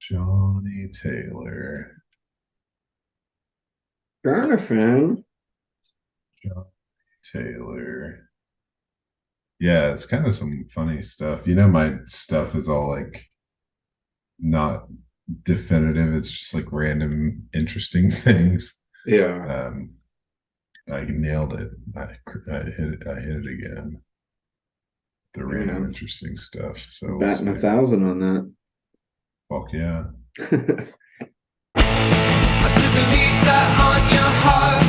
Johnny Taylor. Jonathan. Johnny Taylor. Yeah, it's kind of some funny stuff. My stuff is all like not definitive. It's just like random interesting things. Yeah, Um, I nailed it. I hit it again. The hey random man, interesting stuff. So we'll batting see. 1,000 on Fuck yeah. that. I took a lease out on your heart.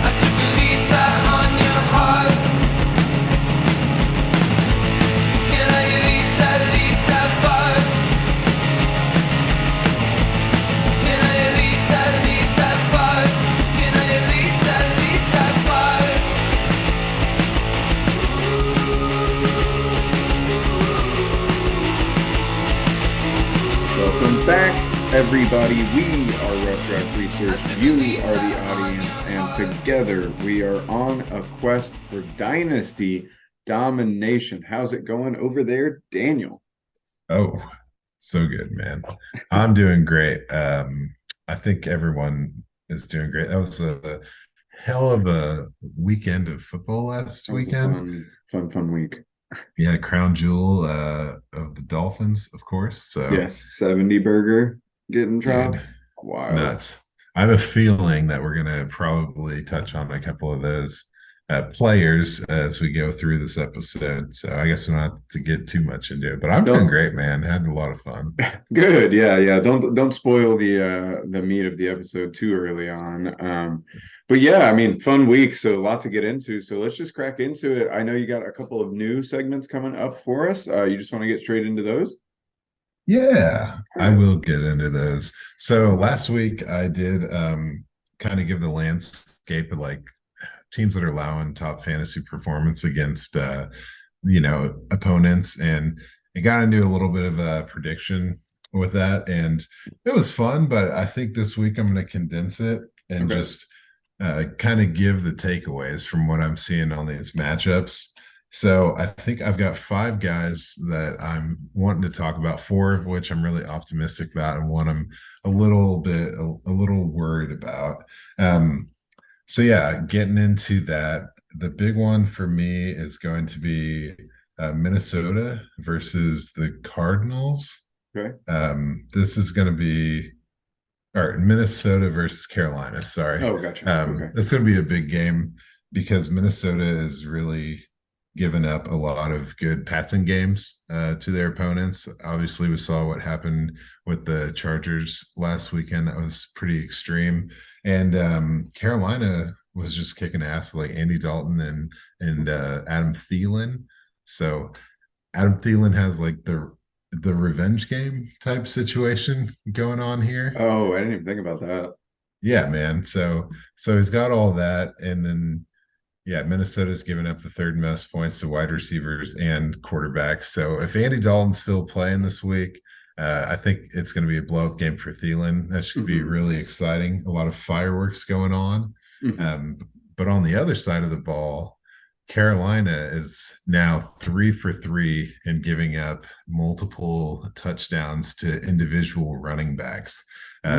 I took a lease out on your heart. Can I at least have fun? Can I at least have fun? Can I at least have fun? Welcome back, everybody. We are Rough Draft I Research. took a You lease are the out on audience, your and heart. together we are on a quest for dynasty domination. How's it going over there, Daniel? Oh, so good, man. I'm doing great. I think everyone is doing great. That was a hell of a weekend of football last That was a weekend. fun week. Yeah, crown jewel of the Dolphins, of course. So, Yes, 70 burger getting dude, dropped. it's Wild. nuts. I have a feeling that we're gonna probably touch on a couple of those players as we go through this episode. So I guess we don't have to get too much into it, but I'm doing Don't great, man. Had a lot of fun. Good. Yeah, yeah. Don't spoil the meat of the episode too early on. But yeah, I mean, fun week, so a lot to get into. So let's just crack into it. I know you got a couple of new segments coming up for us. You just want to get straight into those? Yeah, All I right. will get into those. So last week I did kind of give the landscape of like teams that are allowing top fantasy performance against opponents, and I got into a little bit of a prediction with that, and it was fun, but I think this week I'm going to condense it and Okay. just kind of give the takeaways from what I'm seeing on these matchups. So I think I've got five guys that I'm wanting to talk about, four of which I'm really optimistic about, and one I'm a little worried about. Um, so yeah, getting into that, the big one for me is going to be Minnesota versus the Cardinals. Okay. This is going to be, or Minnesota versus Carolina. Sorry, Oh, gotcha. Okay. it's going to be a big game because Minnesota is really given up a lot of good passing games to their opponents. Obviously, we saw what happened with the Chargers last weekend. That was pretty extreme. And Carolina was just kicking ass like Andy Dalton and Adam Thielen. So Adam Thielen has like the revenge game type situation going on here. Oh, I didn't even think about that. Yeah, man. So he's got all that, and then yeah, Minnesota's given up the third most points to wide receivers and quarterbacks. So if Andy Dalton's still playing this week, I think it's going to be a blow up game for Thielen. That should be Hmm. really exciting. A lot of fireworks going on. Hmm. Um, but on the other side of the ball, Carolina is now 3 for 3 in giving up multiple touchdowns to individual running backs.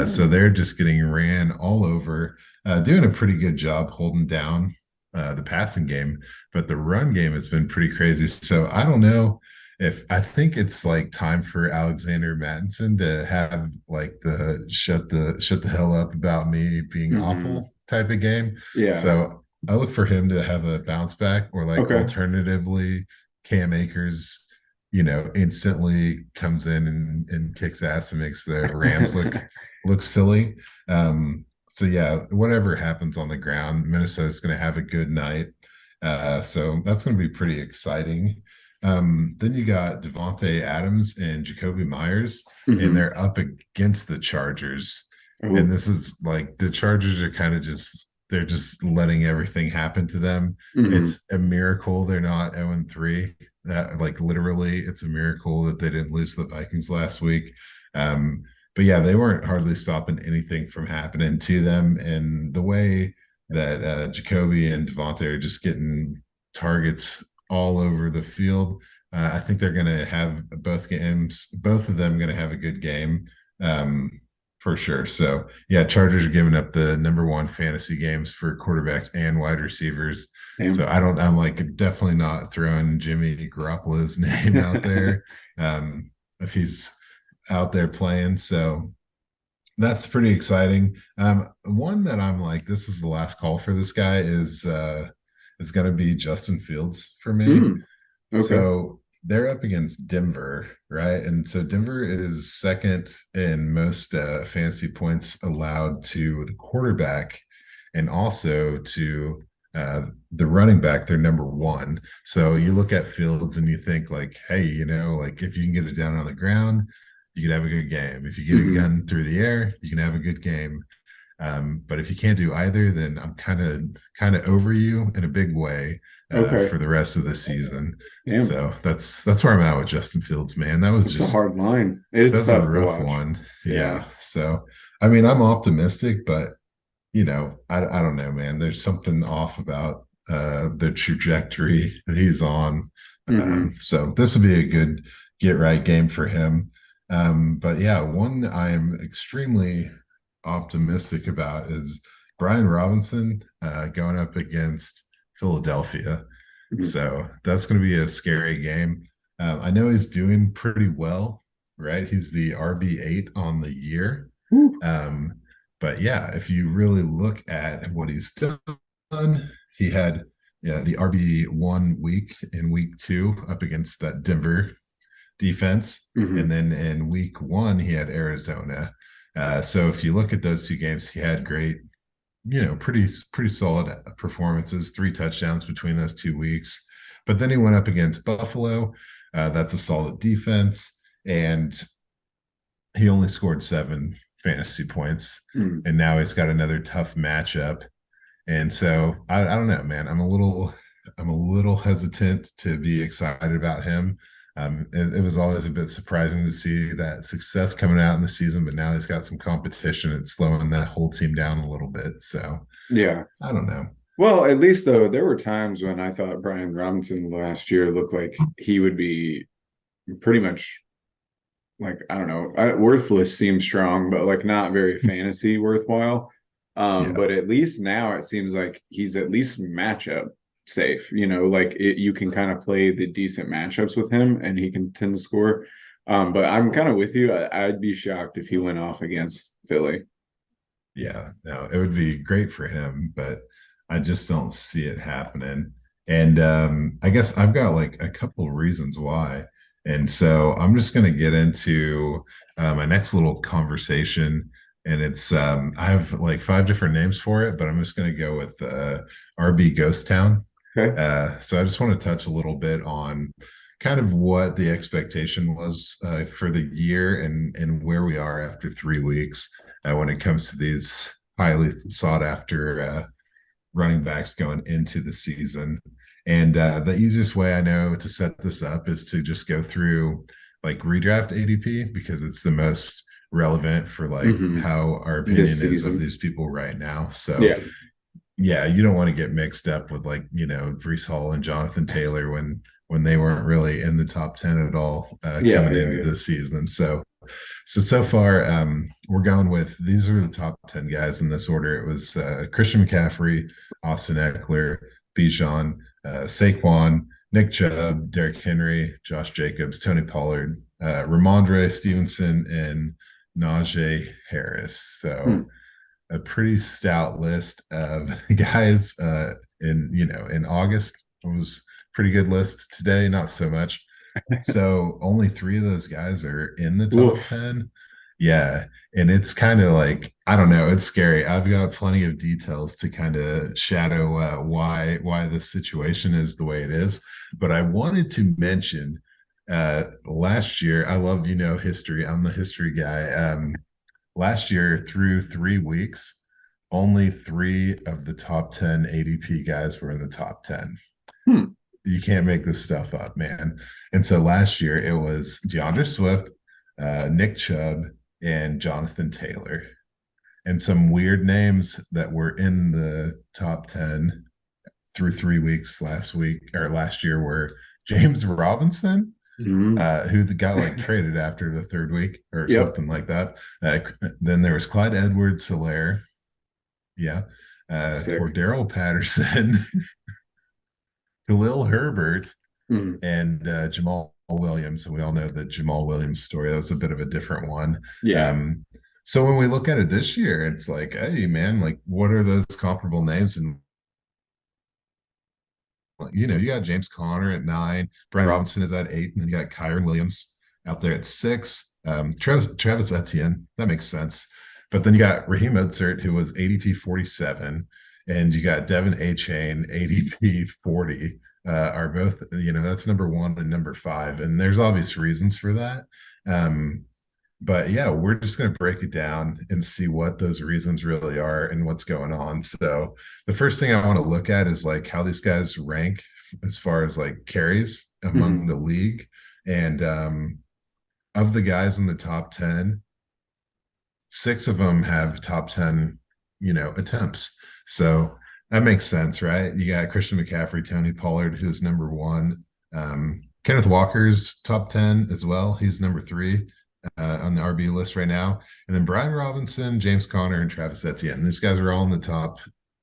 So Oh. they're just getting ran all over, doing a pretty good job holding down the passing game, but the run game has been pretty crazy. So I don't know if I think it's like time for Alexander Mattinson to have like the shut the hell up about me being Hmm. awful type of game. Yeah. So I look for him to have a bounce back, or like Okay. alternatively, Cam Akers, instantly comes in and kicks ass and makes the Rams look silly. So yeah, whatever happens on the ground, Minnesota's going to have a good night. So that's going to be pretty exciting. Then you got Devontae Adams and Jacoby Myers, and Hmm. they're up against the Chargers. And Oh. this is like the Chargers are kind of just they're just letting everything happen to them. Hmm. It's a miracle they're not 0-3. That like literally, it's a miracle that they didn't lose to the Vikings last week. Um, but yeah, they weren't hardly stopping anything from happening to them. And the way that Jacoby and Devontae are just getting targets all over the field, I think they're going to have both of them going to have a good game, um, for sure. So, yeah, Chargers are giving up the number one fantasy games for quarterbacks and wide receivers. So Damn. I'm like definitely not throwing Jimmy Garoppolo's name out there, if he's out there playing. So that's pretty exciting. One that I'm like, this is the last call for this guy is going to be Justin Fields for me. Hmm. Okay. So they're up against Denver, right? And so Denver is second in most fantasy points allowed to the quarterback and also to the running back. They're number one. So you look at Fields and you think like, hey, like if you can get it down on the ground, you could have a good game. If you get a Hmm. gun through the air, you can have a good game. But if you can't do either, then I'm kind of over you in a big way Okay. for the rest of the season. Damn. So that's where I'm at with Justin Fields, man. That's a hard line. It's That's a tough to rough watch. one. Yeah. Yeah. So I mean, I'm optimistic, but I don't know, man. There's something off about the trajectory that he's on. Hmm. So this would be a good get right game for him. But yeah, one I'm extremely optimistic about is Brian Robinson going up against Philadelphia. So that's going to be a scary game. I know he's doing pretty well, right? He's the RB8 on the year. Hmm. Um, but yeah, if you really look at what he's done, he had the RB1 week in week two up against that Denver defense. And Hmm. then in week one, he had Arizona. So if you look at those two games, he had great, pretty solid performances, three touchdowns between those 2 weeks. But then he went up against Buffalo. That's a solid defense. And he only scored 7 fantasy points. Hmm. And now he's got another tough matchup. And so I don't know, man. I'm a little hesitant to be excited about him. It was always a bit surprising to see that success coming out in the season, but now he's got some competition. It's slowing that whole team down a little bit. So Yeah. I don't know. Well, at least though, there were times when I thought Brian Robinson last year looked like he would be pretty much like I don't know, worthless seems strong, but like not very fantasy worthwhile. Yeah. But at least now it seems like he's at least matchup safe. Like you can kind of play the decent matchups with him, and he can tend to score. But I'm kind of with you. I'd be shocked if he went off against Philly. Yeah, no, it would be great for him, but I just don't see it happening. And I guess I've got like a couple of reasons why. And so I'm just going to get into my next little conversation. And I have like 5 different names for it, but I'm just going to go with RB Ghost Town. Okay. So I just want to touch a little bit on kind of what the expectation was for the year and where we are after 3 weeks when it comes to these highly sought after running backs going into the season. And the easiest way I know to set this up is to just go through like redraft ADP because it's the most relevant for like Hmm. how our This opinion is of season. these people right now. So Yeah. yeah, you don't want to get mixed up with like, Brees Hall and Jonathan Taylor when they weren't really in the top 10 at all Yeah. coming Yeah. into Yeah. the season. So far, we're going with these are the top 10 guys in this order. It was Christian McCaffrey, Austin Eckler, Bijan, Saquon, Nick Chubb, Derrick Henry, Josh Jacobs, Tony Pollard, Ramondre Stevenson, and Najee Harris. Hmm. So a pretty stout list of guys in August. It was pretty good list today, not so much. So only three of those guys are in the top Oof. 10. Yeah. And it's kind of like, I don't know, it's scary. I've got plenty of details to kind of shadow why this situation is the way it is. But I wanted to mention last year, I love, history. I'm the history guy. Last year, through 3 weeks, only three of the top 10 ADP guys were in the top 10. Hmm. You can't make this stuff up, man. And so last year it was DeAndre Swift, Nick Chubb, and Jonathan Taylor. And some weird names that were in the top 10 through 3 weeks last week or last year were James Robinson, Mhm. who got like traded after the third week or Yep. something like that. Then there was Clyde Edwards-Helaire, yeah, Sick. Cordero Patterson, Khalil Herbert, Mhm. and Jamal Williams. And we all know the Jamal Williams story. That was a bit of a different one. Yeah. So when we look at it this year, it's like, hey, man, like what are those comparable names? And you got James Conner at 9, Brian Robinson is at 8, and then you got Kyron Williams out there at 6. Travis Etienne, that makes sense. But then you got Raheem Mozart, who was ADP 47, and you got Devin A. Chain, ADP 40. Are both, that's number 1 and number 5. And there's obvious reasons for that. Um, but yeah, we're just going to break it down and see what those reasons really are and what's going on. So the first thing I want to look at is like how these guys rank as far as like carries among Mhm. the league. And of the guys in the top 10, 6 of them have top 10, attempts. So that makes sense, right? You got Christian McCaffrey, Tony Pollard, who's number 1. Kenneth Walker's top 10 as well. He's number 3 on the RB list right now. And then Brian Robinson, James Conner, and Travis Etienne. These guys are all in the top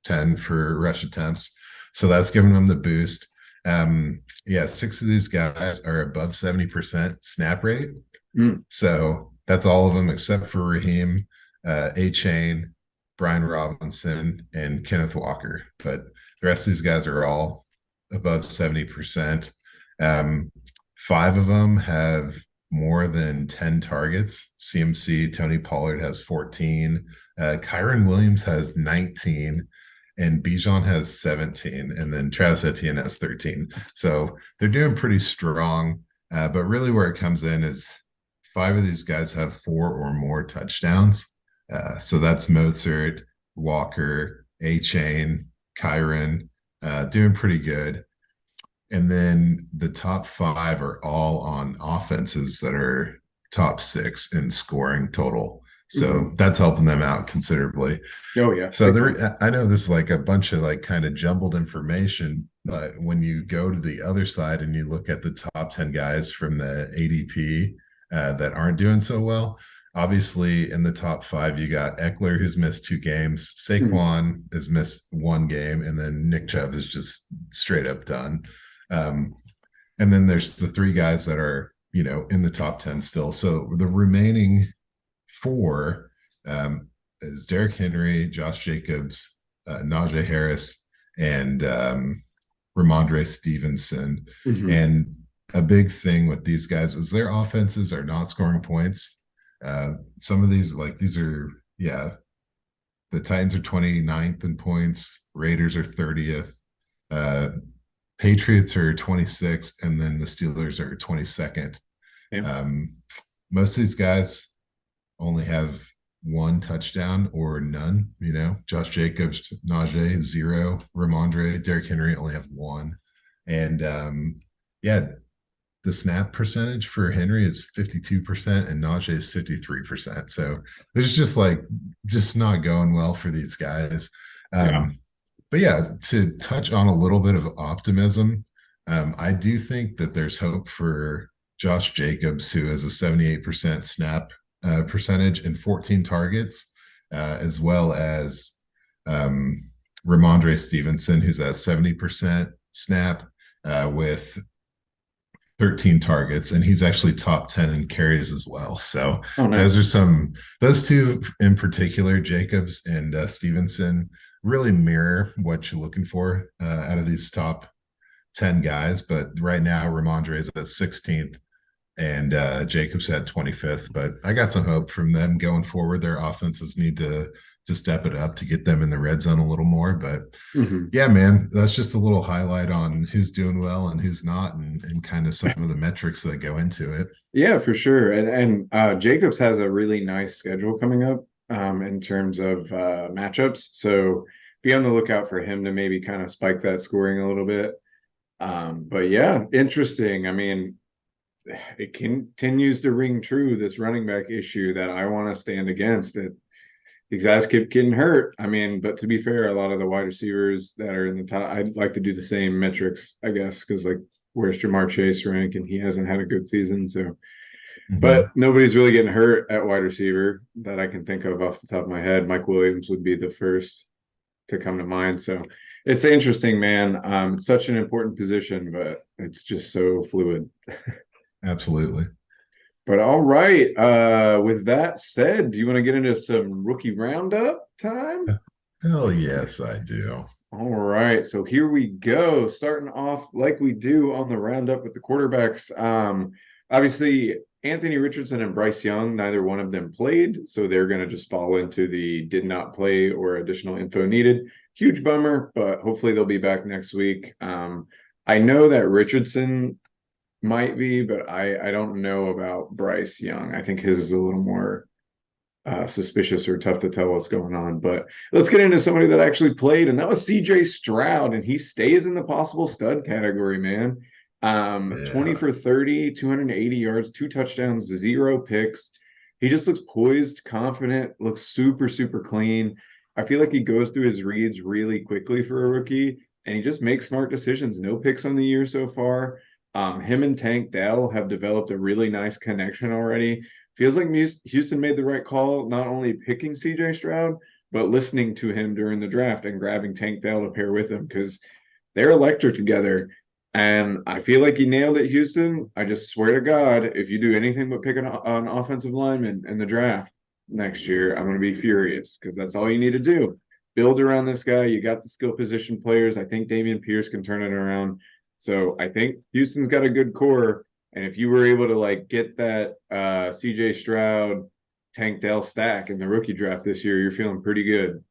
10 for rush attempts. So that's giving them the boost. Yeah, 6 of these guys are above 70% snap rate. Mm. So that's all of them except for Raheem, A Chain, Brian Robinson, and Kenneth Walker. But the rest of these guys are all above 70%. Um, 5 of them have more than 10 targets. CMC, Tony Pollard has 14. Kyron Williams has 19. And Bijan has 17. And then Travis Etienne has 13. So they're doing pretty strong. But really, where it comes in is 5 of these guys have 4 or more touchdowns. So that's Mozart, Walker, A Chain, Kyron, doing pretty good. And then the top 5 are all on offenses that are top 6 in scoring total. So Mhm. that's helping them out considerably. Oh yeah, So big time. I know this is like a bunch of like kind of jumbled information, but when you go to the other side and you look at the top 10 guys from the ADP that aren't doing so well, obviously in the top 5, you got Eckler, who's missed 2 games, Mhm. Saquon has missed 1 game, and then Nick Chubb is just straight up done. Um, and then there's the 3 guys that are, in the top 10 still. So the remaining 4 is Derrick Henry, Josh Jacobs, Najee Harris, and Ramondre Stevenson. Mhm. And a big thing with these guys is their offenses are not scoring points. Some of these, like these are, yeah, the Titans are 29th in points, Raiders are 30th, uh, Patriots are 26th, and then the Steelers are 22nd. Yeah. Um, most of these guys only have 1 touchdown or none. Josh Jacobs, Najee 0, Ramondre, Derrick Henry only have 1, and yeah, the snap percentage for Henry is 52% and Najee is 53%. So there's just not going well for these guys. Yeah. But yeah, to touch on a little bit of optimism, I do think that there's hope for Josh Jacobs, who has a 78% snap percentage and 14 targets, as well as um, Ramondre Stevenson, who's at 70% snap with 13 targets, and he's actually top 10 in carries as well. So Oh, those nice. are those 2 in particular, Jacobs and Stevenson, really mirror what you're looking for out of these top 10 guys. But right now, Ramondre is at 16th and Jacobs at 25th. But I got some hope from them going forward. Their offenses need to step it up to get them in the red zone a little more. But Mhm. yeah, man, that's just a little highlight on who's doing well and who's not, and kind of some of the metrics that go into it. Yeah, for sure. And Jacobs has a really nice schedule coming up in terms of matchups. So be on the lookout for him to maybe kind of spike that scoring a little bit. But yeah, interesting. I mean, it continues to ring true, this running back issue that I want to stand against. These guys keep getting hurt. I mean, but to be fair, a lot of the wide receivers that are in the top, I'd like to do the same metrics, I guess, because like where's Jamar Chase rank, and he hasn't had a good season. So, but Mhm. nobody's really getting hurt at wide receiver that I can think of off the top of my head. Mike Williams would be the first to come to mind. So it's interesting, man. It's such an important position, but it's just so fluid. Absolutely. But all right. With that said, do you want to get into some rookie roundup time? Hell yes, I do. All right, so here we go. Starting off like we do on the roundup with the quarterbacks. Obviously, Anthony Richardson and Bryce Young, neither one of them played, so they're going to just fall into the did not play or additional info needed. Huge bummer, but hopefully they'll be back next week. I know that Richardson might be, but I don't know about Bryce Young. I think his is a little more suspicious or tough to tell what's going on. But let's get into somebody that actually played, and that was CJ Stroud, and he stays in the possible stud category, man. 20 Yeah. for 30, 280 yards, 2 touchdowns, 0 picks. He just looks poised, confident, looks super, super clean. I feel like he goes through his reads really quickly for a rookie, and he just makes smart decisions. No picks on the year so far. Him and Tank Dell have developed a really nice connection already. Feels like Houston made the right call, not only picking CJ Stroud, but listening to him during the draft and grabbing Tank Dell to pair with him because they're electric together. And I feel like he nailed it, Houston. I just swear to God, if you do anything but pick an offensive lineman in the draft next year, I'm going to be furious because that's all you need to do. Build around this guy. You got the skill position players. I think Damian Pierce can turn it around. So I think Houston's got a good core. And if you were able to like get that CJ Stroud, Tank Dell stack in the rookie draft this year, you're feeling pretty good.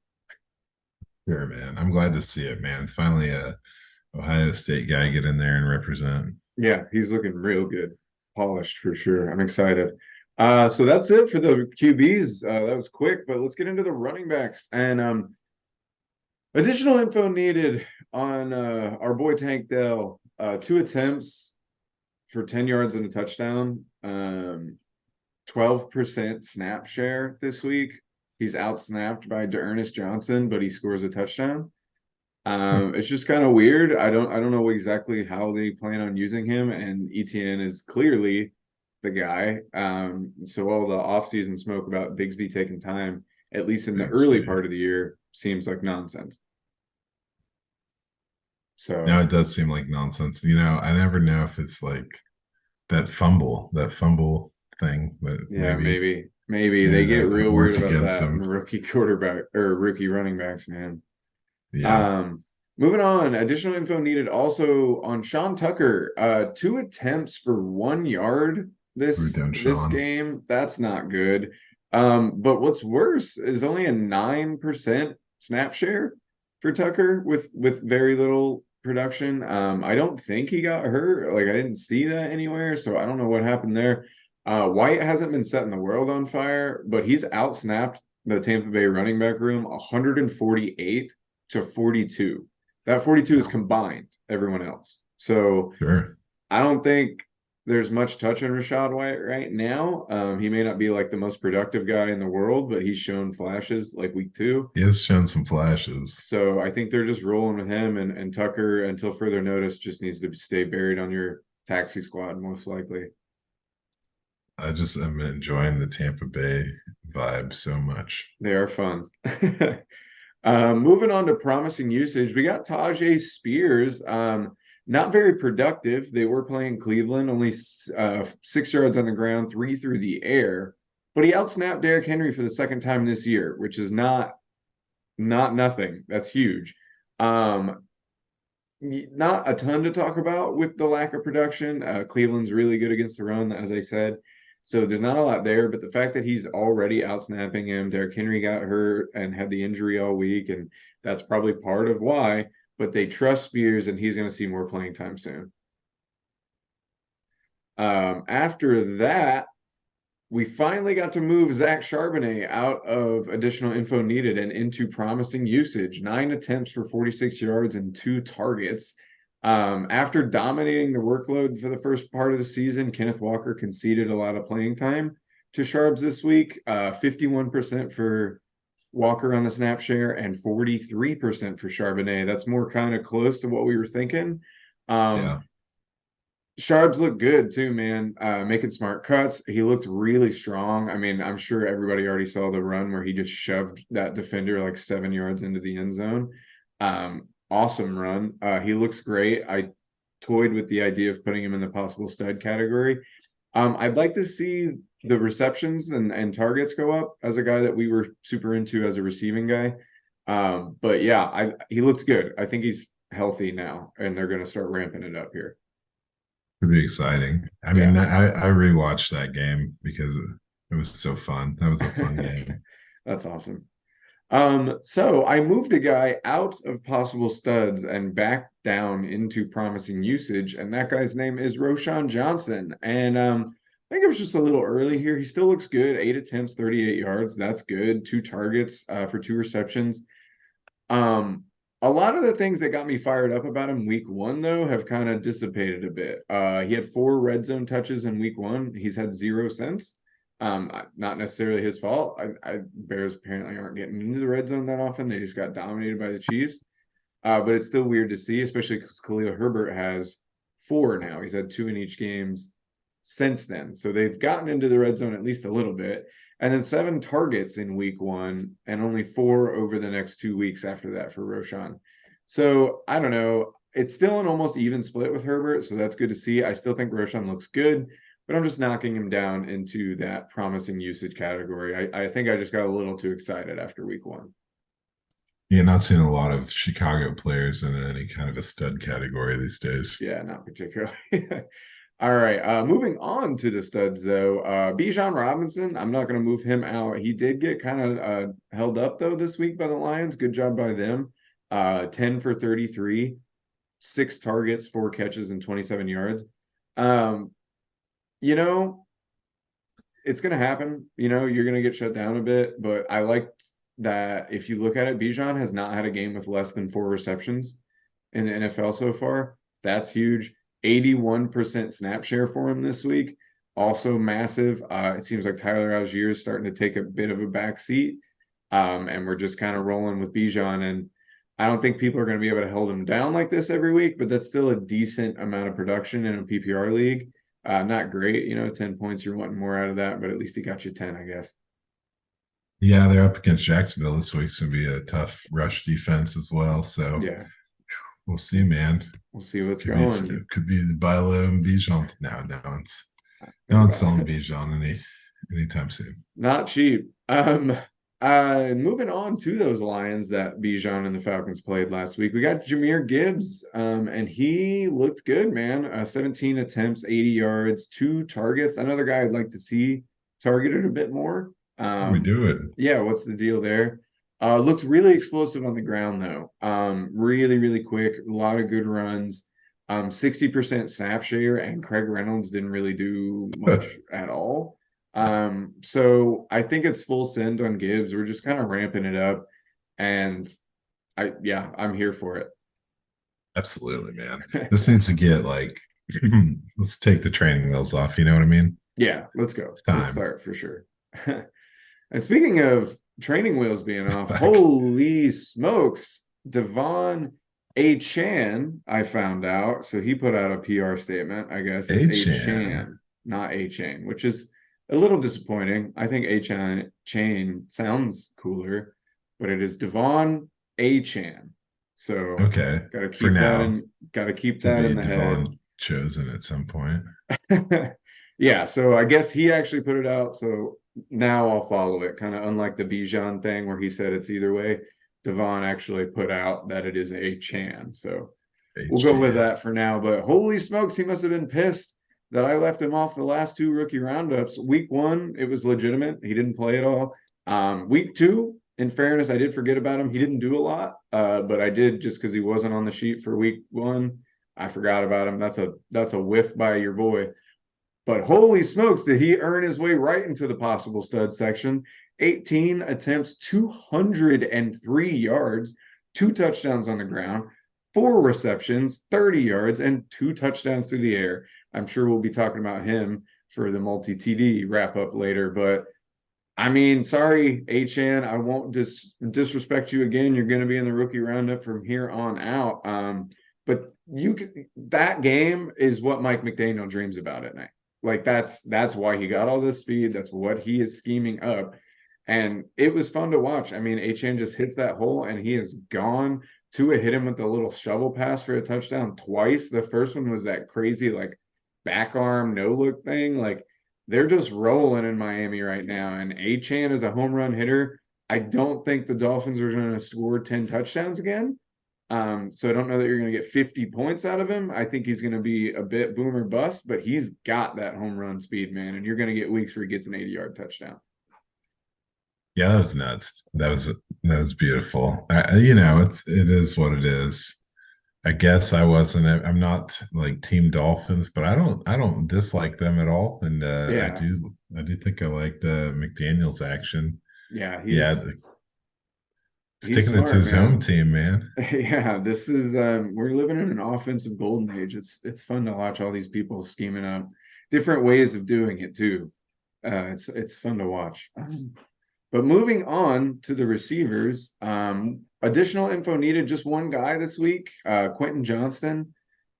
Sure, man. I'm glad to see it, man. It's finally a Ohio State guy get in there and represent. Yeah, he's looking real good. Polished for sure. I'm excited. So that's it for the QBs. That was quick, but let's get into the running backs. And additional info needed on our boy Tank Dell. 2 attempts for 10 yards and a touchdown. 12% snap share this week. He's outsnapped by Dearness Johnson, but he scores a touchdown. It's just kind of weird. I don't know exactly how they plan on using him, and ETN is clearly the guy. So all the offseason smoke about Bigsby taking time, at least in the early Bigsby. part of the year, seems like nonsense. Now So it does seem like nonsense. You know, I never know if it's like that fumble thing, but yeah, maybe maybe they maybe get that real weird worked about against that in him. rookie quarterback or rookie running backs, man. Yeah. Um, Moving on, additional info needed also on Sean Tucker. 2 attempts for 1 yard We're doing this Sean. game. That's not good. But what's worse is only a 9% snap share for Tucker with very little production. I don't think he got hurt. Like I didn't see that anywhere, so I don't know what happened there. White hasn't been setting the world on fire, but he's outsnapped the Tampa Bay running back room 148 to 42. That 42 is Yeah. combined, everyone else. So Sure. I don't think there's much touch on Rashad White right now. He may not be like the most productive guy in the world, but he's shown flashes like week 2. He has shown some flashes. So I think they're just rolling with him and Tucker until further notice just needs to stay buried on your taxi squad, most likely. I just am enjoying the Tampa Bay vibe so much. They are fun. Moving on to promising usage, we got Tajay Spears. Not very productive. They were playing Cleveland, only 6 yards on the ground, 3 through the air, but he outsnapped Derrick Henry for the second time this year, which is not nothing. That's huge. Not a ton to talk about with the lack of production. Cleveland's really good against the run, as I said. So there's not a lot there, but the fact that he's already outsnapping him, Derrick Henry got hurt and had the injury all week, and that's probably part of why. But they trust Spears, and he's going to see more playing time soon. After that, we finally got to move Zach Charbonnet out of additional info needed and into promising usage. 9 attempts for 46 yards and 2 targets. After dominating the workload for the first part of the season, Kenneth Walker conceded a lot of playing time to Sharps this week. 51% for Walker on the snap share and 43% for Charbonnet. That's more kind of close to what we were thinking. Um, Yeah. Sharps looked good too, man. Making smart cuts. He looked really strong. I mean, I'm sure everybody already saw the run where he just shoved that defender like 7 yards into the end zone. Awesome run. He looks great. I toyed with the idea of putting him in the possible stud category. I'd like to see the receptions and targets go up as a guy that we were super into as a receiving guy. But yeah, he looked good. I think he's healthy now, and they're going to start ramping it up here. Could be exciting. I Yeah. mean, I rewatched that game because it was so fun. That was a fun game. That's awesome. So I moved a guy out of possible studs and back down into promising usage, and that guy's name is Roshan Johnson. And I think it was just a little early here. He still looks good. 8 attempts, 38 yards. That's good. 2 targets for 2 receptions. Um, a lot of the things that got me fired up about him week one, though, have kind of dissipated a bit. He had 4 red zone touches in week one. He's had 0 since. Not necessarily his fault. Bears apparently aren't getting into the red zone that often. They just got dominated by the Chiefs. But it's still weird to see, especially because Khalil Herbert has 4 now. He's had 2 in each games since then. So they've gotten into the red zone at least a little bit. And then 7 targets in week one and only 4 over the next 2 weeks after that for Roshan. So I don't know. It's still an almost even split with Herbert. So that's good to see. I still think Roshan looks good, but I'm just knocking him down into that promising usage category. I think I just got a little too excited after week one. You're not seeing a lot of Chicago players in any kind of a stud category these days. Yeah, not particularly. All right. Moving on to the studs, though. Bijan Robinson, I'm not going to move him out. He did get kind of held up, though, this week by the Lions. Good job by them. 10 for 33, 6 targets, 4 catches, and 27 yards. You know, it's going to happen. You know, you're going to get shut down a bit, but I liked that if you look at it, Bijan has not had a game with less than 4 receptions in the NFL so far. That's huge. 81% snap share for him this week. Also massive. It seems like Tyler Algier is starting to take a bit of a back seat. And we're just kind of rolling with Bijan. And I don't think people are going to be able to hold him down like this every week, but that's still a decent amount of production in a PPR league. Not great, 10 points, you're wanting more out of that, but at least he got you 10, I guess. Yeah, they're up against Jacksonville this week. It's going to be a tough rush defense as well. So Yeah, we'll see, man. we'll see what's Could going. could be the Bilo and Bijan. No one's selling Bijan anytime soon. Not cheap. Moving on to those Lions that Bijan and the Falcons played last week, we got Jahmyr Gibbs, and he looked good, man. 17 attempts, 80 yards, 2 targets. Another guy I'd like to see targeted a bit more. We do it. Yeah, what's the deal there? Looked really explosive on the ground, though. Really, really quick. A lot of good runs. 60% snap share, and Craig Reynolds didn't really do much at all. So I think it's full send on Gibbs. We're just kind of ramping it up, and I'm here for it. Absolutely, man. This needs to get like, let's take the training wheels off. You know what I mean? Yeah, let's go. It's time. Let's start for sure. And speaking of training wheels being off, Back. holy smokes, Devon A. Chan, I found out. So he put out a PR statement, I guess. It's A. Chan, not A. Chain, which is a little disappointing. I think A. Chain sounds cooler, but it is Devon A. Chan. So Okay. gotta keep For that now. in, gotta keep Could that be in the head. Devon chosen at some point. Yeah, so I guess he actually put it out. So now I'll follow it. Kind of unlike the Bijan thing where he said it's either way. Devon actually put out that it is A. Chan. So we'll go with that for now. But holy smokes, he must have been pissed that I left him off the last 2 rookie roundups. Week 1, it was legitimate. He didn't play at all. Week 2, in fairness, I did forget about him. He didn't do a lot, but I did just because he wasn't on the sheet for week 1. I forgot about him. That's a whiff by your boy. But holy smokes, did he earn his way right into the possible stud section? 18 attempts, 203 yards, 2 touchdowns on the ground, 4 receptions, 30 yards, and 2 touchdowns through the air. I'm sure we'll be talking about him for the multi-TD wrap-up later. But, I mean, sorry, Chan, I won't disrespect you again. You're going to be in the rookie roundup from here on out. But that game is what Mike McDaniel dreams about at night. Like that's why he got all this speed. That's what he is scheming up. And it was fun to watch. I mean, Achane just hits that hole and he is gone. Tua hit him with a little shovel pass for a touchdown twice. The first one was that crazy like back arm no look thing. Like they're just rolling in Miami right now. And Achane is a home run hitter. I don't think the Dolphins are going to score 10 touchdowns again. So I don't know that you're going to get 50 points out of him. I think he's going to be a bit boomer bust, but he's got that home run speed, man. And you're going to get weeks where he gets an 80-yard touchdown. Yeah, that was nuts. That was beautiful. It is what it is. I guess I'm not like team Dolphins, but I don't dislike them at all. And Yeah. I do think I like the McDaniel's action. Yeah, Yeah, he's sticking it to smart, his home man. team, man. Yeah, this is we're living in an offensive golden age. It's fun to watch all these people scheming up different ways of doing it too. It's fun to watch. But moving on to the receivers, additional info needed. Just one guy this week, Quentin Johnston,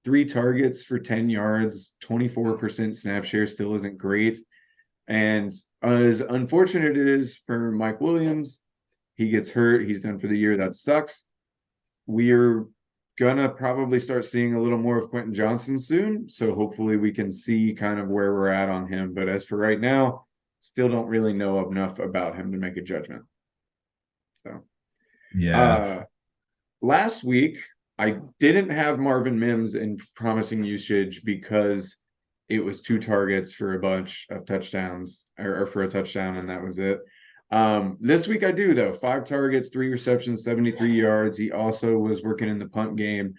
3 targets for 10 yards, 24% snap share, still isn't great. And as unfortunate it is for Mike Williams, he gets hurt. He's done for the year. That sucks. We're gonna probably start seeing a little more of Quentin Johnson soon. So hopefully we can see kind of where we're at on him. But as for right now, still don't really know enough about him to make a judgment. So Yeah. uh last week I didn't have Marvin Mims in promising usage because it was 2 targets for a bunch of touchdowns or for a touchdown, and that was it. This week I do though. 5 targets, 3 receptions, 73 yards. He also was working in the punt game.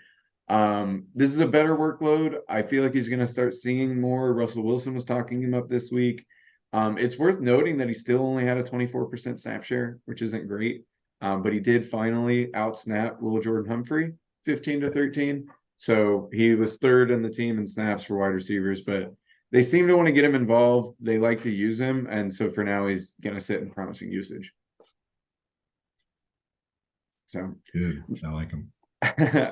This is a better workload. I feel like he's going to start seeing more. Russell Wilson was talking him up this week. It's worth noting that he still only had a 24% snap share, which isn't great. But he did finally outsnap Little Jordan Humphrey 15-13. So he was third in the team in snaps for wide receivers, but they seem to want to get him involved. They like to use him. And so for now, he's going to sit in promising usage. So Good. I like him.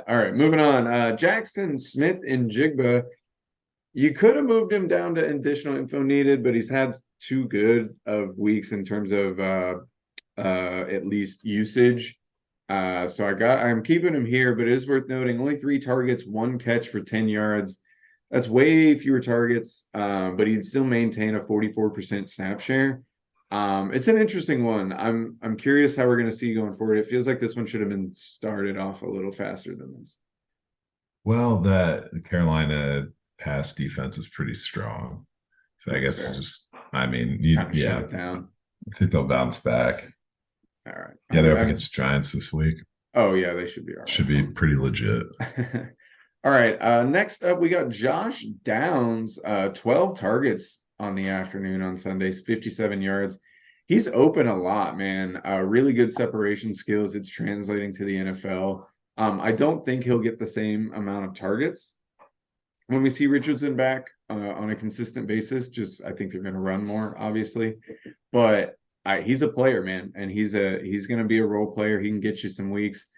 all right, moving on. Jackson Smith and Jigba. You could have moved him down to additional info needed, but he's had too good of weeks in terms of at least usage. So I'm keeping him here, but it is worth noting only 3 targets, 1 catch for 10 yards. That's way fewer targets, but he'd still maintain a 44% snap share. It's an interesting one. I'm curious how we're going to see going forward. It feels like this one should have been started off a little faster than this. Well, that Carolina pass defense is pretty strong. So I That's guess fair. just, I mean, Kind of shut yeah, it down. I think they'll bounce back. All right. Yeah, they're up against Giants this week. Oh yeah, they should be all right. Should be pretty legit. All right. Next up, we got Josh Downs, 12 targets on the afternoon on Sundays, 57 yards. He's open a lot, man. Really good separation skills. It's translating to the NFL. I don't think he'll get the same amount of targets when we see Richardson back on a consistent basis. Just I think they're going to run more, obviously, but he's a player, man, and he's going to be a role player. He can get you some weeks.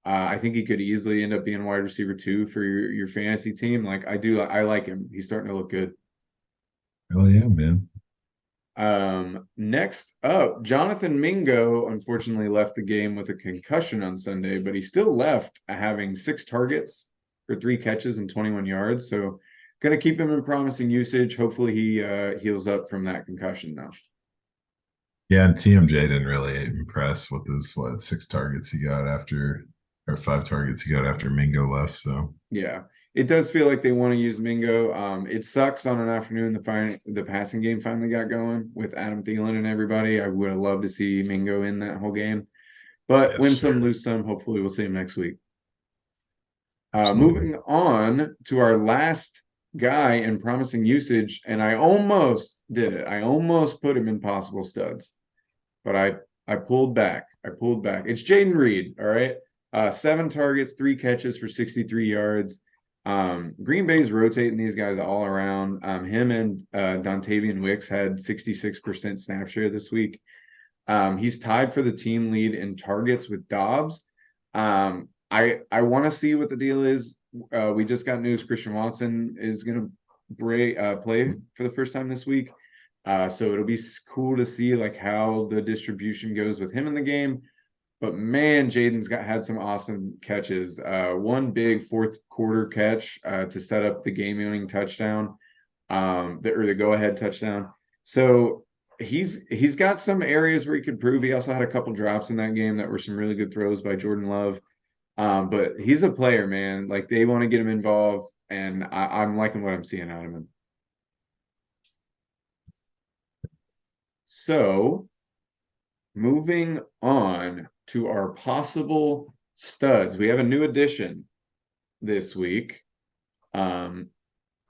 I think he could easily end up being wide receiver 2 for your fantasy team. I like him. He's starting to look good. Oh yeah, man. Next up, Jonathan Mingo unfortunately left the game with a concussion on Sunday, but he still left having 6 targets for 3 catches and 21 yards. So gonna keep him in promising usage. Hopefully he heals up from that concussion now. Yeah, and TMJ didn't really impress with his 6 targets he got after, or 5 targets he got after Mingo left. So Yeah, it does feel like they want to use Mingo. It sucks on an afternoon the passing game finally got going with Adam Thielen and everybody. I would have loved to see Mingo in that whole game, but yes, win some, sir. lose some. Hopefully, we'll see him next week. Absolutely. Moving on to our last guy in promising usage, and I almost did it. I almost put him in possible studs, but I pulled back. It's Jaden Reed. All right. 7 targets, 3 catches for 63 yards. Green Bay's rotating these guys all around. Him and Dontavian Wicks had 66% snap share this week. He's tied for the team lead in targets with Dobbs. I want to see what the deal is. We just got news Christian Watson is going to play for the first time this week. So it'll be cool to see like how the distribution goes with him in the game. But man, Jaden's had some awesome catches. One big fourth quarter catch to set up the game-winning touchdown, the go-ahead touchdown. So he's got some areas where he could prove. He also had a couple drops in that game that were some really good throws by Jordan Love. But he's a player, man. Like they want to get him involved, and I'm liking what I'm seeing out of him. So moving on to our possible studs, we have a new addition this week. And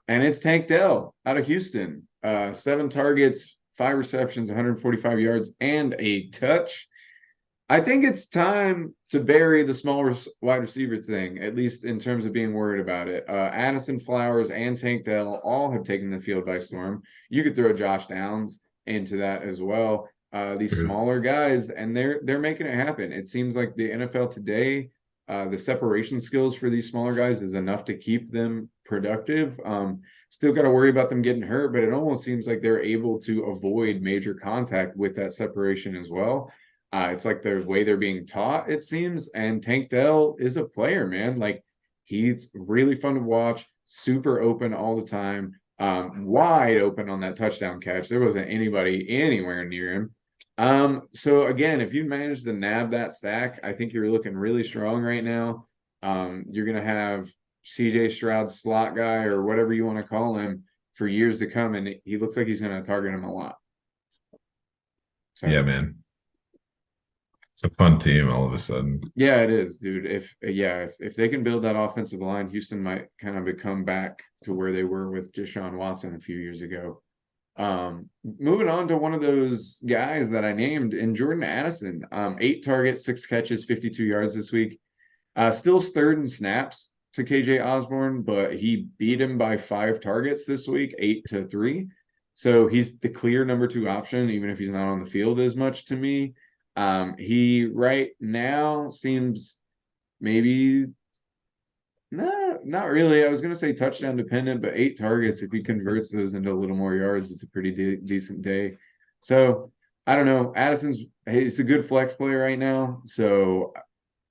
it's Tank Dell out of Houston. 7 targets, 5 receptions, 145 yards, and a touch. I think it's time to bury the small wide receiver thing, at least in terms of being worried about it. Addison Flowers and Tank Dell all have taken the field by storm. You could throw Josh Downs into that as well. These smaller guys, and they're making it happen. It seems like the NFL today, the separation skills for these smaller guys is enough to keep them productive. Still got to worry about them getting hurt, but it almost seems like they're able to avoid major contact with that separation as well. It's like the way they're being taught, it seems. And Tank Dell is a player, man. Like he's really fun to watch, super open all the time, wide open on that touchdown catch. There wasn't anybody anywhere near him. So again, if you manage to nab that sack, I think you're looking really strong right now. You're gonna have CJ Stroud slot guy or whatever you want to call him for years to come, and he looks like he's gonna target him a lot. So Yeah, man. It's a fun team all of a sudden. yeah, it is, dude. If they can build that offensive line, Houston might kind of become back to where they were with Deshaun Watson a few years ago. Moving on to one of those guys that I named in Jordan Addison, 8 targets, 6 catches, 52 yards this week. Still third in snaps to KJ Osborne, but he beat him by 5 targets this week, 8-3. So he's the clear number 2 option, even if he's not on the field as much to me. He right now seems maybe not really. I was going to say touchdown dependent, but 8 targets, if he converts those into a little more yards, it's a pretty decent day. So I don't know. He's a good flex player right now. So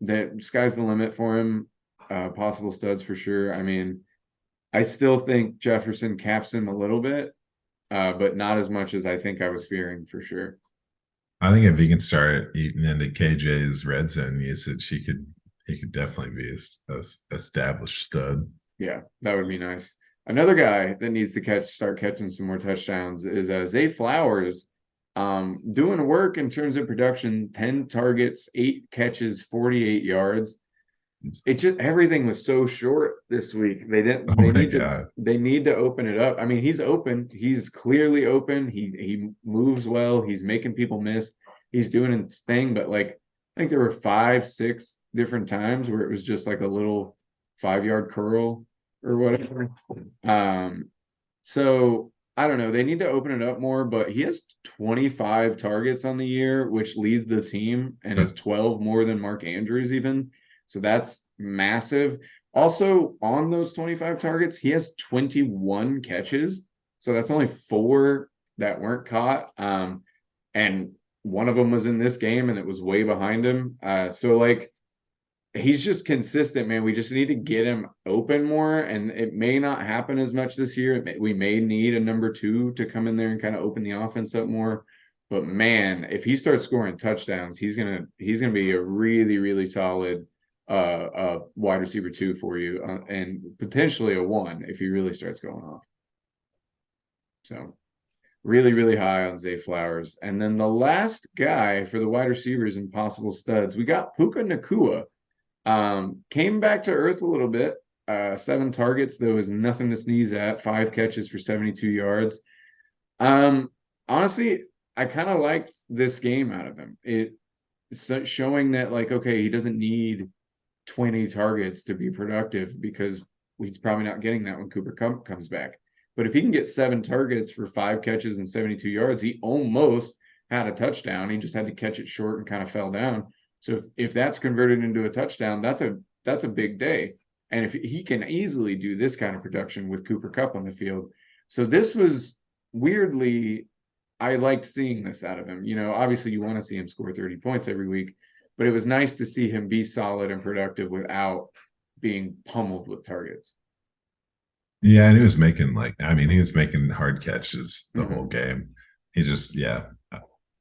that sky's the limit for him. Possible studs for sure. I mean, I still think Jefferson caps him a little bit, but not as much as I think I was fearing for sure. I think if he can start eating into KJ's red zone usage, he could definitely be a established stud. Yeah, that would be nice. Another guy that needs to start catching some more touchdowns is Zay Flowers. Doing work in terms of production, 10 targets, 8 catches, 48 yards. It's just everything was so short this week. Oh my God. They need to open it up. I mean, he's open. He's clearly open. He moves well. He's making people miss. He's doing his thing, but like I think there were 5, 6 different times where it was just like a little 5-yard curl or whatever. So I don't know. They need to open it up more, but he has 25 targets on the year, which leads the team and is 12 more than Mark Andrews even. So that's massive. Also, on those 25 targets, he has 21 catches. So that's only 4 that weren't caught. And one of them was in this game and it was way behind him. So like he's just consistent, man. We just need to get him open more, and it may not happen as much this year. We may need a number 2 to come in there and kind of open the offense up more. But man, if he starts scoring touchdowns, he's gonna be a really, really solid wide receiver 2 for you, and potentially a 1 if he really starts going off. So really, really high on Zay Flowers. And then the last guy for the wide receivers and possible studs, we got Puka Nacua. Came back to earth a little bit. 7 targets, there was nothing to sneeze at. 5 catches for 72 yards. Honestly, I kind of liked this game out of him. It's showing that, like, okay, he doesn't need 20 targets to be productive because he's probably not getting that when Cooper comes back. But if he can get 7 targets for 5 catches and 72 yards, he almost had a touchdown. He just had to catch it short and kind of fell down. So if that's converted into a touchdown, that's that's a big day. And if he can easily do this kind of production with Cooper Kupp on the field. So this was weirdly, I liked seeing this out of him. Obviously you want to see him score 30 points every week, but it was nice to see him be solid and productive without being pummeled with targets. Yeah, and he was making he was making hard catches the whole Mhm. game. He just, yeah,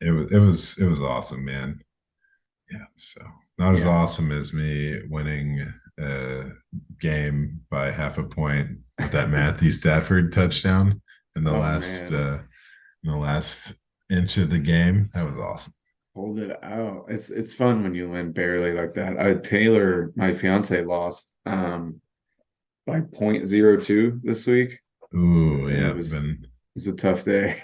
it was awesome, man. Yeah, so not as Yeah. awesome as me winning a game by half a point with that Matthew Stafford touchdown in the Oh last man. inch of the game. That was awesome. Hold it out. It's fun when you win barely like that. Taylor, my fiance, lost by 0.02 this week. Ooh, And yeah, it been was a tough day.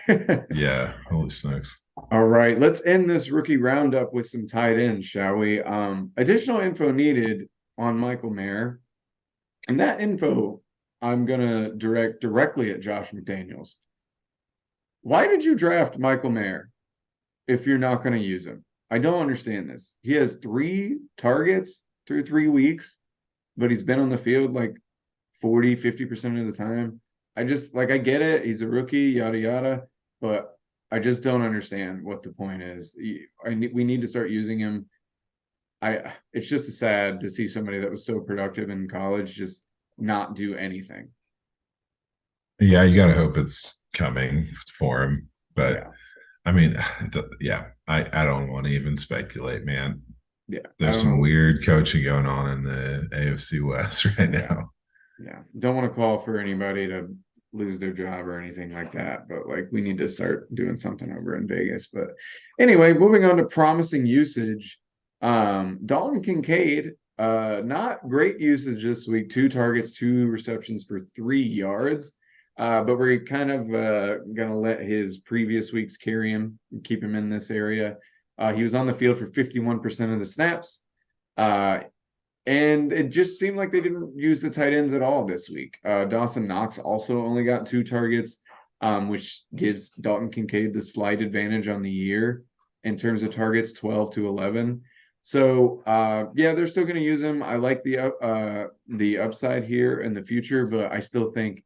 yeah, holy smokes. All right, let's end this rookie roundup with some tight ends, shall we? Additional info needed on Michael Mayer. And that info I'm gonna direct directly at Josh McDaniels. Why did you draft Michael Mayer if you're not going to use him? I don't understand this. He has 3 targets through 3 weeks, but he's been on the field like 40, 50% of the time. I just I get it. He's a rookie, yada, yada, but I just don't understand what the point is. We need to start using him. It's just sad to see somebody that was so productive in college just not do anything. Yeah, you gotta hope it's coming for him. But Yeah. I mean, yeah, I don't want to even speculate, man. Yeah. I There's don't some know. weird coaching going on in the AFC West right Yeah. now. Yeah. Don't want to call for anybody to lose their job or anything like that, but like we need to start doing something over in Vegas. But anyway, moving on to promising usage. Dalton Kincaid, not great usage this week, 2 targets, 2 receptions for 3 yards. But we're kind of gonna let his previous weeks carry him and keep him in this area. He was on the field for 51% of the snaps. Uh, and it just seemed like they didn't use the tight ends at all this week. Dawson Knox also only got 2 targets, which gives Dalton Kincaid the slight advantage on the year in terms of targets, 12 to 11. So yeah, they're still going to use him. I like the upside here in the future, but I still think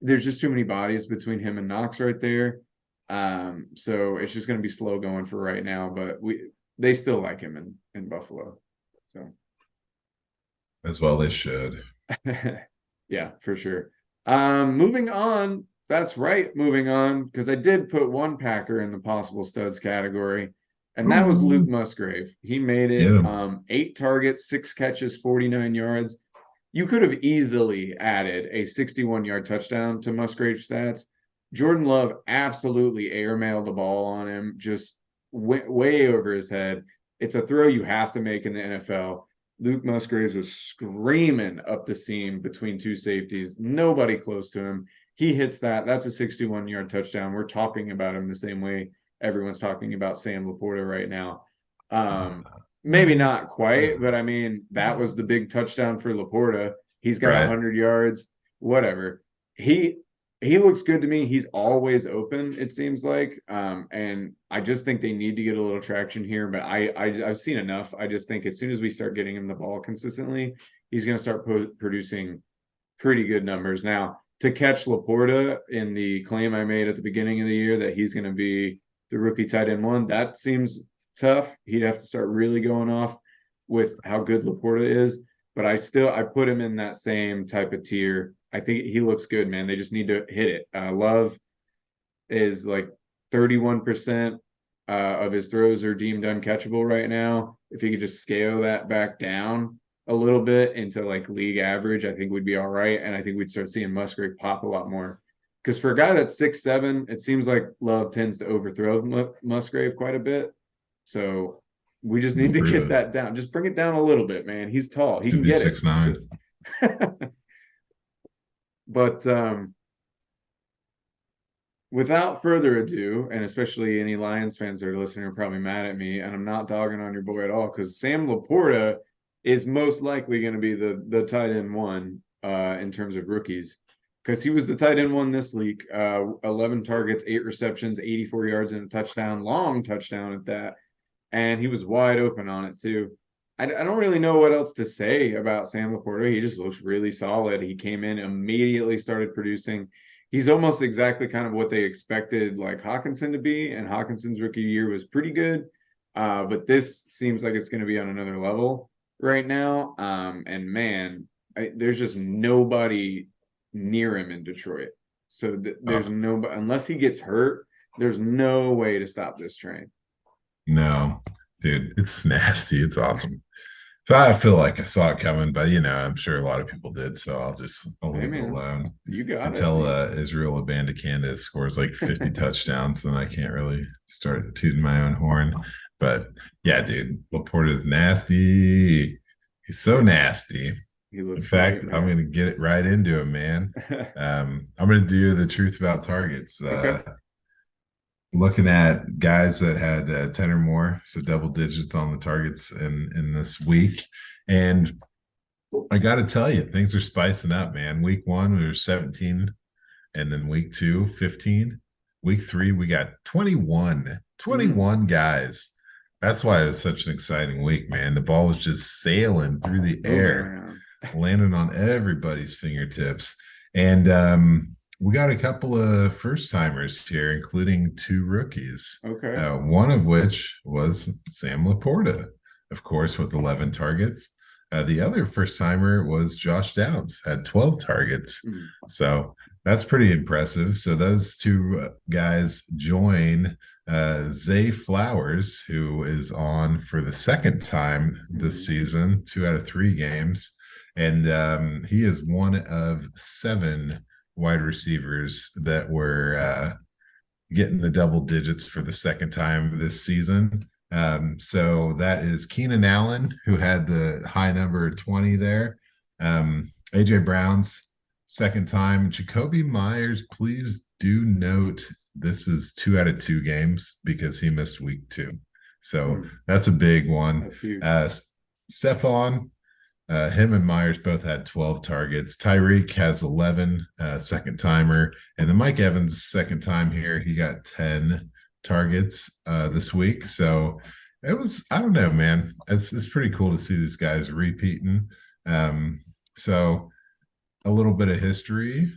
there's just too many bodies between him and Knox right there. So it's just going to be slow going for right now. But they still like him in Buffalo. So. As well they should. Yeah, for sure. Moving on. That's right, moving on, because I did put one Packer in the possible studs category, and that was Luke Ooh, Musgrave. He made get it 'em. 8 targets, 6 catches, 49 yards. You could have easily added a 61-yard touchdown to Musgrave's stats. Jordan Love absolutely airmailed the ball on him, just way over his head. It's a throw you have to make in the NFL. Luke Musgraves was screaming up the seam between 2 safeties. Nobody close to him. He hits that. That's a 61-yard touchdown. We're talking about him the same way everyone's talking about Sam Laporta right now. Maybe not quite, but I mean, that was the big touchdown for Laporta. He's got Right. 100 yards, whatever. He he looks good to me. He's always open, it seems like. And I just think they need to get a little traction here. But I've seen enough. I just think as soon as we start getting him the ball consistently, he's going to start producing pretty good numbers. Now, to catch Laporta in the claim I made at the beginning of the year that he's going to be the rookie tight end one, that seems tough. He'd have to start really going off with how good Laporta is. But I put him in that same type of tier. I think he looks good, man. They just need to hit it. Love is like 31% of his throws are deemed uncatchable right now. If he could just scale that back down a little bit into like league average, I think we'd be all right. And I think we'd start seeing Musgrave pop a lot more. Because for a guy that's 6'7", it seems like Love tends to overthrow Musgrave quite a bit. So we just need to Prove get it. that down. Just bring it down a little bit, man. He's tall. It's He gonna can be get it. 6'9". Just but without further ado, and especially any Lions fans that are listening are probably mad at me, and I'm not dogging on your boy at all, because Sam Laporta is most likely going to be the tight end one in terms of rookies, because he was the tight end one this week. 11 targets, 8 receptions, 84 yards, and a touchdown, long touchdown at that, and he was wide open on it too. I don't really know what else to say about Sam Laporta. He just looks really solid. He came in, immediately started producing. He's almost exactly kind of what they expected, like Hawkinson to be. And Hawkinson's rookie year was pretty good. But this seems like it's going to be on another level right now. And man, there's just nobody near him in Detroit. So there's Oh, nobody, unless he gets hurt, there's no way to stop this train. no, dude, it's nasty. It's awesome. So I feel like I saw it coming, but I'm sure a lot of people did. So I'll Hey leave it man, alone you got it. until Israel Abandakanda scores like 50 touchdowns. Then I can't really start tooting my own horn. But yeah, dude, Laporte is nasty. He's so nasty. He In looks great, fact, I'm man. going to get it right into it, man. I'm going to do the truth about targets. Okay. Looking at guys that had 10 or more, so double digits on the targets in this week. And I got to tell you, things are spicing up, man. Week one, we were 17, and then week two, 15. Week three, we got 21, Mm. 21 guys. That's why it was such an exciting week, man. The ball was just sailing through the Oh air, man. landing on everybody's fingertips. And we got a couple of first timers here, including two rookies, Okay. one of which was Sam Laporta, of course, with 11 targets. The other first timer was Josh Downs, had 12 targets. Mm. So that's pretty impressive. So those two guys join Zay Flowers, who is on for the second time this Mm. season, 2 out of 3 games. And he is one of 7 wide receivers that were getting the double digits for the second time this season. So that is Keenan Allen, who had the high number 20 there. AJ Brown's second time. Jacoby Myers, please do note this is 2 out of 2 games because he missed week 2. So Mm. that's a big one. That's huge. Stephon, him and Myers both had 12 targets. Tyreek has 11, second timer. And then Mike Evans, second time here, he got 10 targets this week. So it was, I don't know, man. It's pretty cool to see these guys repeating. So a little bit of history.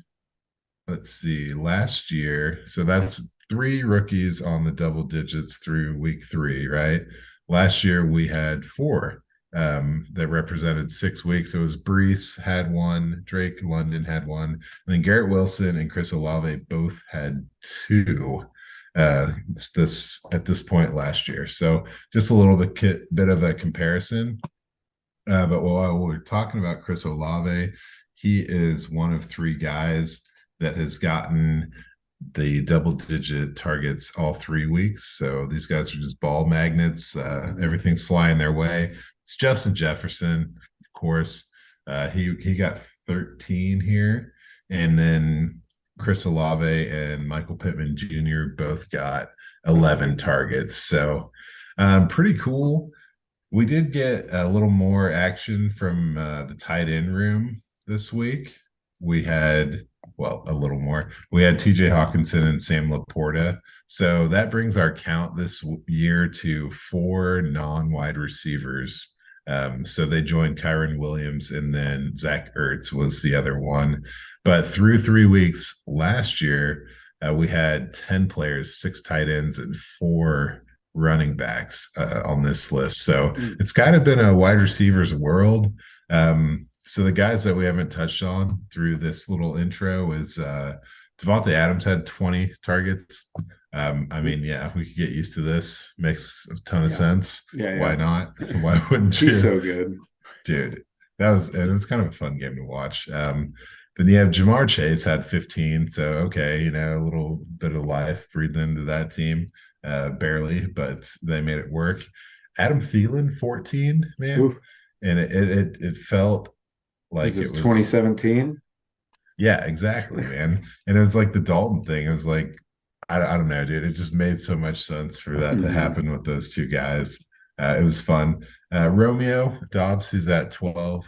Let's see, last year, so that's 3 rookies on the double digits through week 3, right? Last year we had 4 that represented 6 weeks. It was Brees had one, Drake London had one, and then Garrett Wilson and Chris Olave both had 2. It's this at this point last year. So just a little bit of a comparison. But while we're talking about Chris Olave, he is one of 3 guys that has gotten the double digit targets all 3 weeks. So these guys are just ball magnets. Everything's flying their way. It's Justin Jefferson, of course. He got 13 here, and then Chris Olave and Michael Pittman Jr. both got 11 targets. So pretty cool. We did get a little more action from the tight end room this week. We had, well, a little more. We had TJ Hawkinson and Sam Laporta. So that brings our count this year to 4 non wide receivers. So they joined Kyron Williams, and then Zach Ertz was the other one. But through 3 weeks last year, we had 10 players, 6 tight ends, and 4 running backs on this list. So Mm. it's kind of been a wide receivers world. So the guys that we haven't touched on through this little intro is Devontae Adams had 20 targets. I mean, yeah, we could get used to this. Makes a ton of Yeah. sense. Yeah, Why yeah. not? Why wouldn't He's you? so good. Dude, it was kind of a fun game to watch. Then you have Jamar Chase had 15. So okay, a little bit of life breathed into that team. Barely, but they made it work. Adam Thielen, 14, man. Oof. And it felt Is like this it was, 2017? yeah, exactly, man. And it was like the Dalton thing. It was like, I don't know, dude. It just made so much sense for that to Hmm. happen with those 2 guys. It was fun. Romeo Dobbs, who's at 12.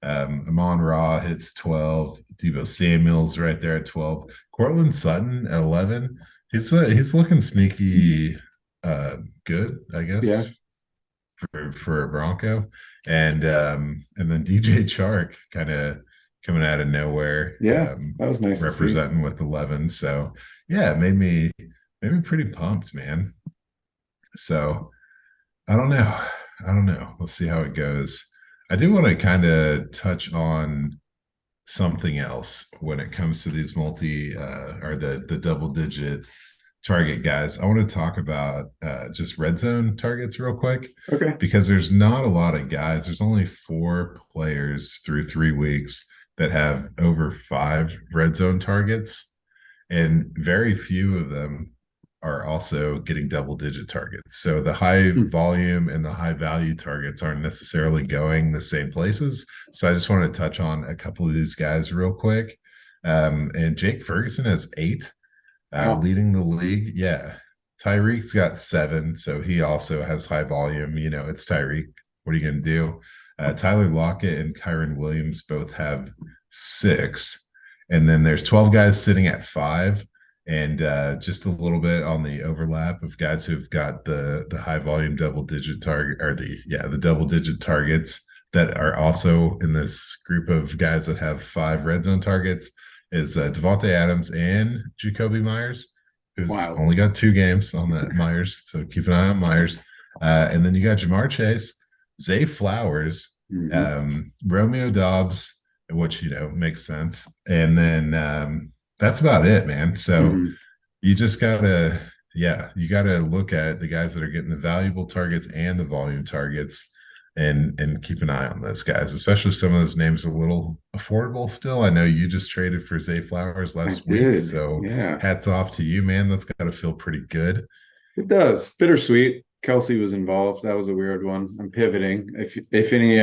Amon Ra hits 12. Debo Samuel's right there at 12. Cortland Sutton at 11. He's looking sneaky good, I guess, Yeah. for a Bronco. and then DJ Chark kind of coming out of nowhere, Yeah, that was nice to see. representing with 11. So yeah, it made me pretty pumped, man. So I don't know. I don't know. We'll see how it goes. I do want to kind of touch on something else when it comes to these multi or the double digit target guys. I want to talk about just red zone targets real quick Okay. because there's not a lot of guys. There's only 4 players through 3 weeks that have over 5 red zone targets, and very few of them are also getting double digit targets. So the high Hmm. volume and the high value targets aren't necessarily going the same places. So I just want to touch on a couple of these guys real quick. And Jake Ferguson has 8, Wow. leading the league. Yeah. Tyreek's got 7, so he also has high volume. It's Tyreek. What are you going to do? Tyler Lockett and Kyron Williams both have 6. And then there's 12 guys sitting at 5. And just a little bit on the overlap of guys who've got the high volume double digit target, or the double digit targets that are also in this group of guys that have 5 red zone targets is Devontae Adams and Jacoby Myers, who's Wow. only got 2 games on that Myers. So keep an eye on Myers. And then you got Jamar Chase, Zay Flowers, Hmm. Romeo Dobbs, which makes sense. And then that's about it, man. So Hmm. you just gotta, yeah, you gotta look at the guys that are getting the valuable targets and the volume targets, and keep an eye on those guys, especially some of those names are a little affordable still. I know you just traded for Zay Flowers I last week, did. so Yeah, hats off to you, man. That's gotta feel pretty good. it does. Bittersweet. Kelsey was involved. That was a weird one. I'm pivoting. If any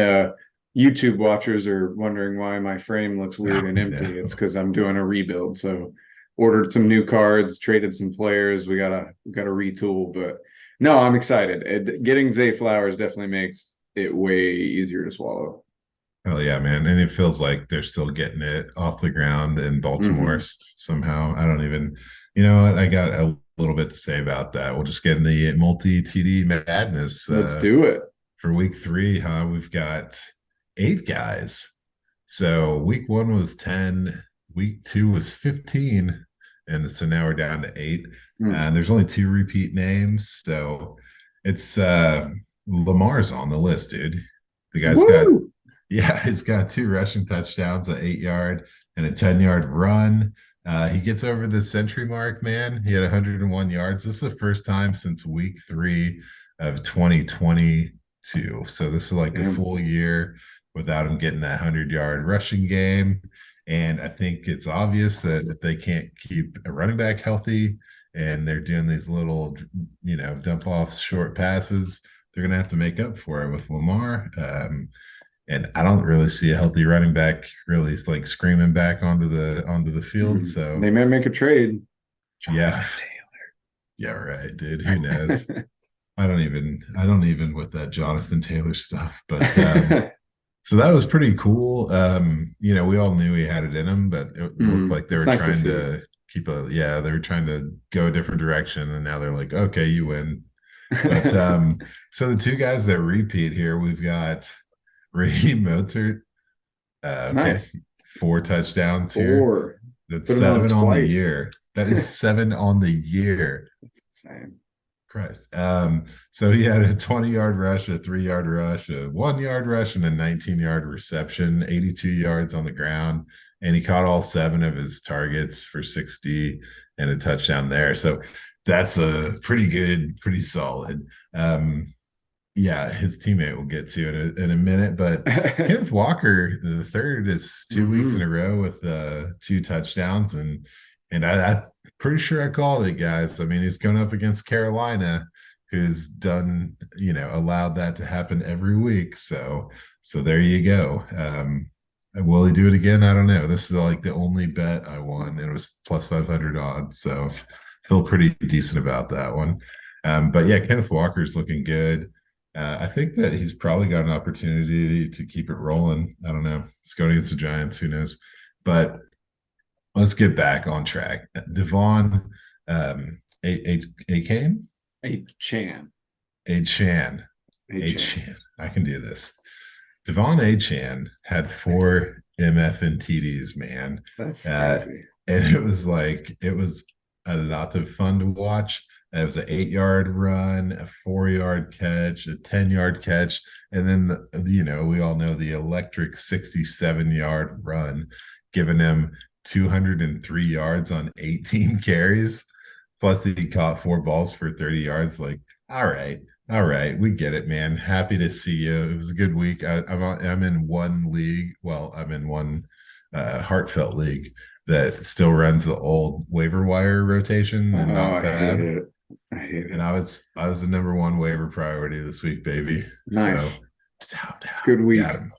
YouTube watchers are wondering why my frame looks weird Oh and no. empty, it's because I'm doing a rebuild. So ordered some new cards, traded some players. We gotta retool. But no, I'm excited. Getting Zay Flowers definitely makes it way easier to swallow. Oh yeah, man. And it feels like they're still getting it off the ground in Baltimore Hmm. somehow. I don't even, you know what? I got a little bit to say about that. We'll just get in the multi TD madness Let's do it. for week 3, huh? We've got 8 guys. So week 1 was 10, week 2 was 15, and so now we're down to 8. Hmm. And there's only 2 repeat names. So it's Lamar's on the list, dude. The guy's got Woo! yeah, he's got 2 rushing touchdowns, an 8 yard and a 10 yard run. He gets over the century mark, man. He had 101 yards. This is the first time since week 3 of 2022. So this is like a Damn. full year without him getting that 100-yard rushing game. And I think it's obvious that if they can't keep a running back healthy and they're doing these little, dump off short passes, they're going to have to make up for it with Lamar. And I don't really see a healthy running back really like screaming back onto the field. They So may make a trade. yeah, Jonathan yeah, right, dude. Who knows? Taylor. I don't even with that Jonathan Taylor stuff. But Hmm. so that was pretty cool. We all knew he had it in him, but it looked like they It's were nice to trying see. to they were trying to go a different direction, and now they're like, okay, you win. But so the 2 guys that repeat here, we've got Raheem Mostert. Okay. Nice. 4 touchdowns here. Four. That's Put him on 7 on the twice. year. That is 7 on the year. That's insane. Christ. So he had a 20-yard rush, a 3 yard rush, a 1 yard rush, and a 19-yard reception, 82 yards on the ground. And he caught all 7 of his targets for 60 and a touchdown there. So that's a pretty good, pretty solid. Yeah, his teammate will get to in a minute, but Kenneth Walker, the third, is 2 weeks in a Hmm. row with 2 touchdowns, and I'm pretty sure I called it, guys. I mean, he's going up against Carolina, who's done, allowed that to happen every week. So there you go. Will he do it again? I don't know. This is like the only bet I won. It was plus 500 odds, so feel pretty decent about that one. But yeah, Kenneth Walker's looking good. I think that he's probably got an opportunity to keep it rolling. I don't know. It's going against the Giants. Who knows? But let's get back on track. Devon, a Kane, A Chan. a Chan, A a Chan. Chan. I can do this. Devon Achan had 4 MF and TDs, man. That's Uh, crazy. and it was a lot of fun to watch. It was an 8 yard run, a 4 yard catch, a 10 yard catch, and then we all know the electric 67 yard run, giving him 203 yards on 18 carries. Plus, he caught 4 balls for 30 yards. Like, all right, all right, we get it, man. Happy to see you. It was a good week. I'm in one league. Well, I'm in one heartfelt league that still runs the old waiver wire rotation and Oh, not I hate fab. it. I hate And it. I was the number one waiver priority this week, baby. Nice. So down, It's a good got week. him,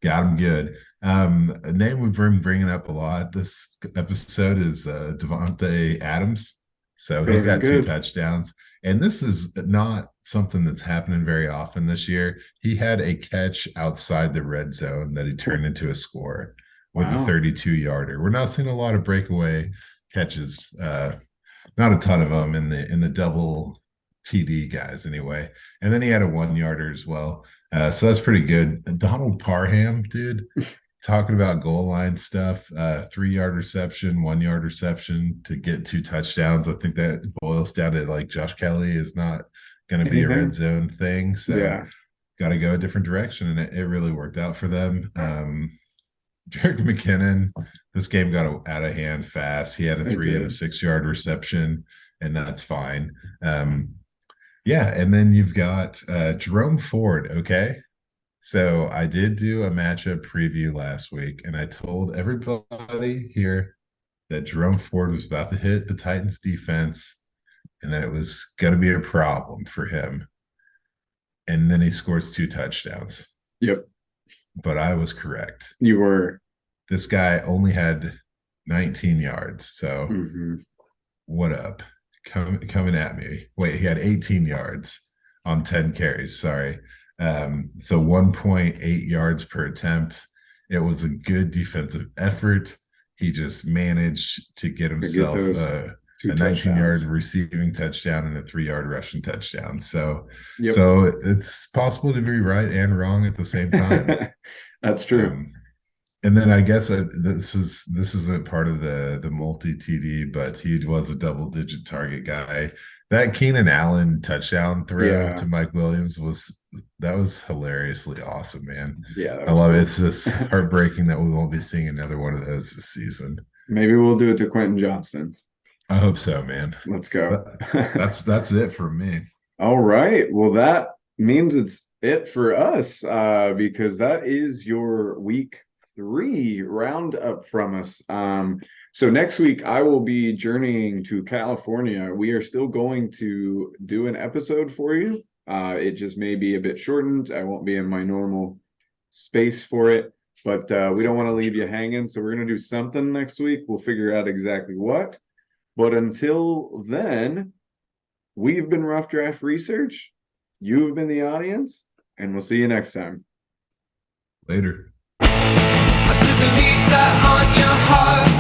got him good. A name we've been bringing up a lot this episode is Devontae Adams. So he Very got two good. touchdowns, and this is not something that's happening very often this year. He had a catch outside the red zone that he turned into a score with a Wow. 32 yarder. We're not seeing a lot of breakaway catches. Not a ton of them in the double TD guys anyway. And then he had a 1 yarder as well. So that's pretty good. Donald Parham, dude, talking about goal line stuff. 3 yard reception, 1 yard reception to get 2 touchdowns. I think that boils down to like Josh Kelly is not going to be a red Anything? zone thing. So Yeah. got to go a different direction. And it really worked out for them. Jared McKinnon, this game got out of hand fast. He had a It 3 and a 6 yard reception, and that's fine. Um, yeah, and then you've got Jerome Ford. Okay, so I did do a matchup preview last week, and I told everybody here that Jerome Ford was about to hit the Titans defense, and that it was going to be a problem for him. And then he scores 2 touchdowns. Yep. But I was correct. You were. This guy only had 19 yards. So Mhm. what up? Coming at me. Wait, he had 18 yards on 10 carries. Sorry. So 1.8 yards per attempt. It was a good defensive effort. He just managed to get To get himself those two a 19-yard touchdowns. receiving touchdown and a 3 yard rushing touchdown. So Yep. so it's possible to be right and wrong at the same time. That's true. Um, and then I guess this isn't part of the multi TD, but he was a double digit target guy. That Keenan Allen touchdown throw Yeah. to Mike Williams was hilariously awesome, man. Yeah, that I was love it. cool. It's just heartbreaking that we won't be seeing another one of those this season. Maybe we'll do it to Quentin Johnston. I hope so, man. Let's go. But that's it for me. All right. Well, that means it's it for us, because that is your week 3 roundup from us. So next week I will be journeying to California. We are still going to do an episode for you. It just may be a bit shortened. I won't be in my normal space for it, but we don't want to leave you hanging. So we're going to do something next week. We'll figure out exactly what. But until then, we've been Rough Draft Research. You've been the audience, and we'll see you next time. Later. I took a lease out on your heart.